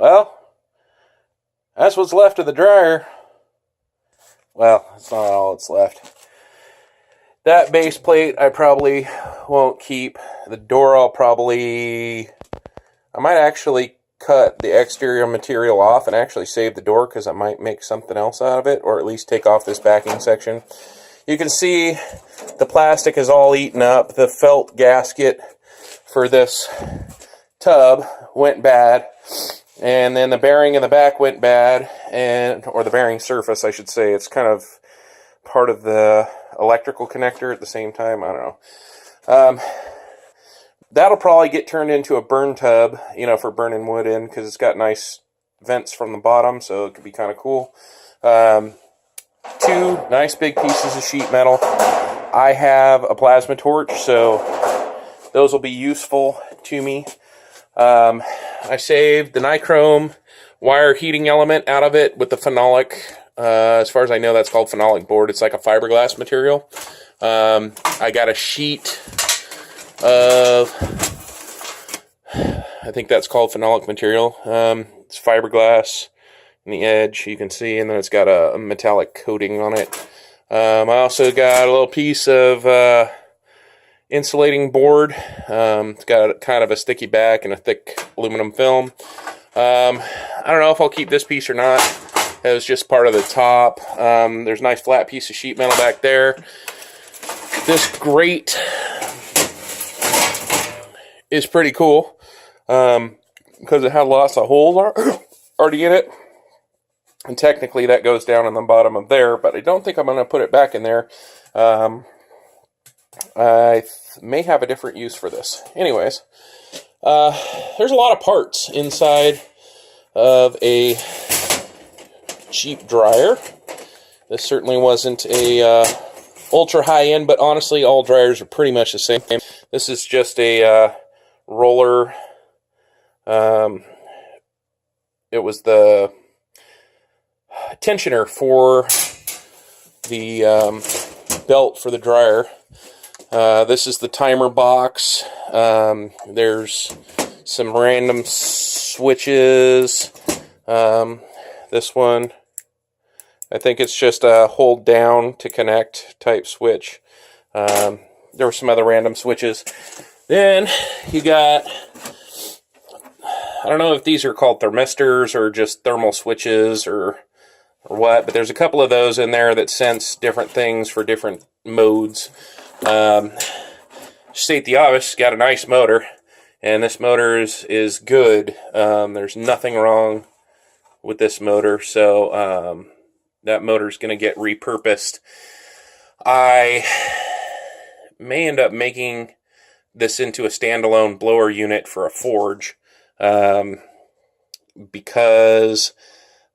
well, that's what's left of the dryer. Well, it's not all that's left. That base plate I probably won't keep. The door I might actually cut the exterior material off and actually save the door, because I might make something else out of it, or at least take off this backing section. You can see the plastic is all eaten up. The felt gasket for this tub went bad, and then the bearing in the back went bad, or the bearing surface, I should say. It's kind of part of the electrical connector at the same time. I don't know. That'll probably get turned into a burn tub, for burning wood in, because it's got nice vents from the bottom, so it could be kind of cool. 2 nice big pieces of sheet metal. I have a plasma torch, so those will be useful to me. I saved the nichrome wire heating element out of it with the phenolic. As far as I know, that's called phenolic board. It's like a fiberglass material. I got a sheet of, I think that's called phenolic material. It's fiberglass in the edge, you can see, and then it's got a metallic coating on it. I also got a little piece of insulating board. It's got kind of a sticky back and a thick aluminum film. I don't know if I'll keep this piece or not. It was just part of the top. There's a nice flat piece of sheet metal back there. This grate is pretty cool, because it had lots of holes already in it. And technically that goes down in the bottom of there, but I don't think I'm going to put it back in there. I may have a different use for this. Anyways, there's a lot of parts inside of a cheap dryer. This certainly wasn't a ultra high end, but honestly all dryers are pretty much the same. This is just a roller. It was the tensioner for the belt for the dryer. This is the timer box. There's some random switches. This one, I think it's just a hold down to connect type switch. There were some other random switches. Then you got, I don't know if these are called thermistors or just thermal switches or what, but there's a couple of those in there that sense different things for different modes. State the obvious, it's got a nice motor, and this motor is good. There's nothing wrong with this motor, so that motor's going to get repurposed. I may end up making this into a standalone blower unit for a forge, because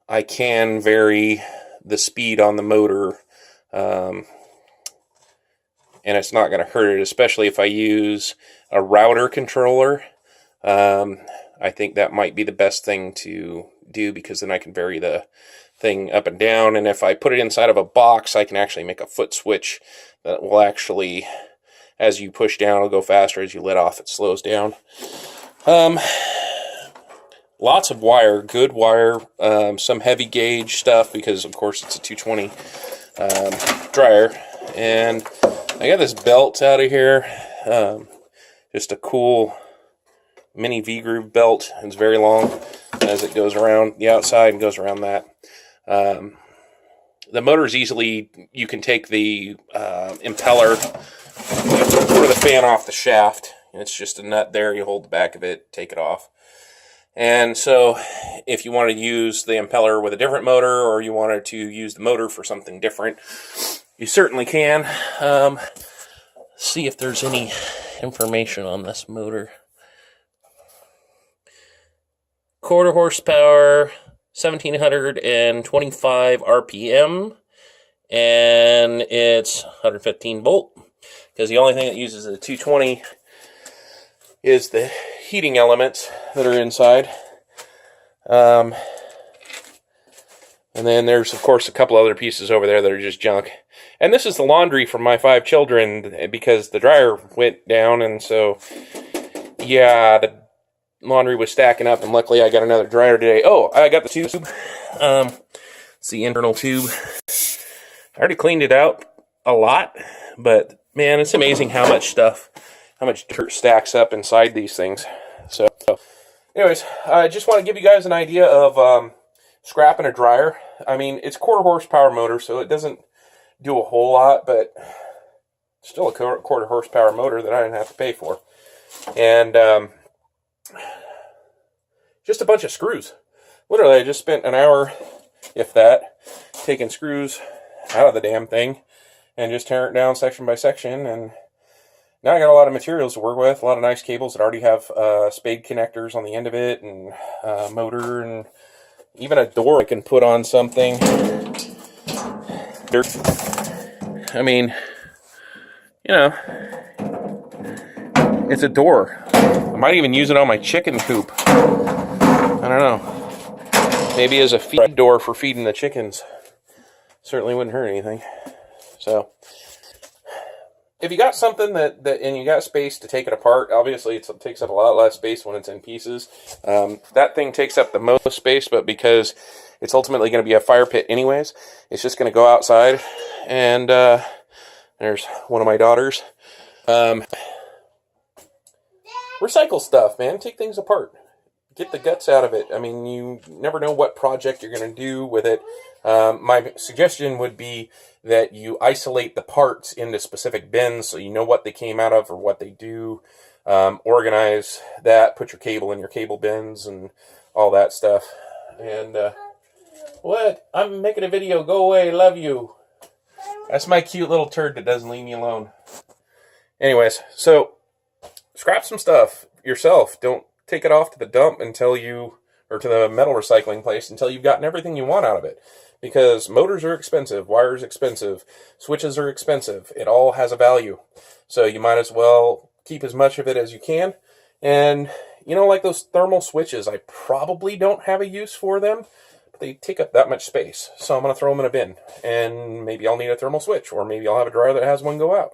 I can vary the speed on the motor, and it's not going to hurt it, especially if I use a router controller. I think that might be the best thing to do, because then I can vary the thing up and down, and if I put it inside of a box, I can actually make a foot switch that will actually, as you push down, it'll go faster. As you let off, it slows down. Lots of wire, good wire, some heavy gauge stuff, because of course it's a 220 dryer. And I got this belt out of here, just a cool mini V-groove belt. It's very long as it goes around the outside and goes around that. The motor's easily, you can take the impeller or the fan off the shaft. It's just a nut there, you hold the back of it, take it off. And so if you want to use the impeller with a different motor, or you wanted to use the motor for something different, you certainly can. See if there's any information on this motor. 1/4 horsepower, 1725 RPM, and it's 115 volt, because the only thing that uses a 220 is the heating elements that are inside. And then there's, of course, a couple other pieces over there that are just junk. And this is the laundry for my 5 children, because the dryer went down, and so, yeah, laundry was stacking up, and luckily I got another dryer today. Oh, I got the tube. It's the internal tube. I already cleaned it out a lot, but man, it's amazing how much dirt stacks up inside these things. So, anyways, I just want to give you guys an idea of scrapping a dryer. I mean, it's quarter horsepower motor, so it doesn't do a whole lot, but still a quarter horsepower motor that I didn't have to pay for. And just a bunch of screws. Literally, I just spent an hour, if that, taking screws out of the damn thing and just tearing it down section by section. And now I got a lot of materials to work with, a lot of nice cables that already have spade connectors on the end of it, and motor, and even a door I can put on something. I mean, you know, it's a door. I might even use it on my chicken coop. I don't know. Maybe as a feed door for feeding the chickens. Certainly wouldn't hurt anything. So, if you got something and you got space to take it apart, obviously it takes up a lot less space when it's in pieces. That thing takes up the most space, but because it's ultimately going to be a fire pit anyways, it's just going to go outside. And there's one of my daughters. Recycle stuff, man. Take things apart. Get the guts out of it. I mean, you never know what project you're going to do with it. My suggestion would be that you isolate the parts into specific bins so you know what they came out of or what they do. Organize that. Put your cable in your cable bins and all that stuff. And, what? I'm making a video. Go away. Love you. That's my cute little turd that doesn't leave me alone. Anyways, so scrap some stuff yourself. Don't take it off to the dump or to the metal recycling place until you've gotten everything you want out of it. Because motors are expensive, wires are expensive, switches are expensive. It all has a value. So you might as well keep as much of it as you can. And, you know, like those thermal switches, I probably don't have a use for them. But they take up that much space. So I'm going to throw them in a bin. And maybe I'll need a thermal switch. Or maybe I'll have a dryer that has one go out.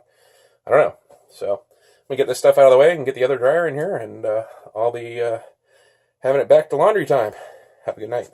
I don't know. So let me get this stuff out of the way and get the other dryer in here. And I'll be having it back to laundry time. Have a good night.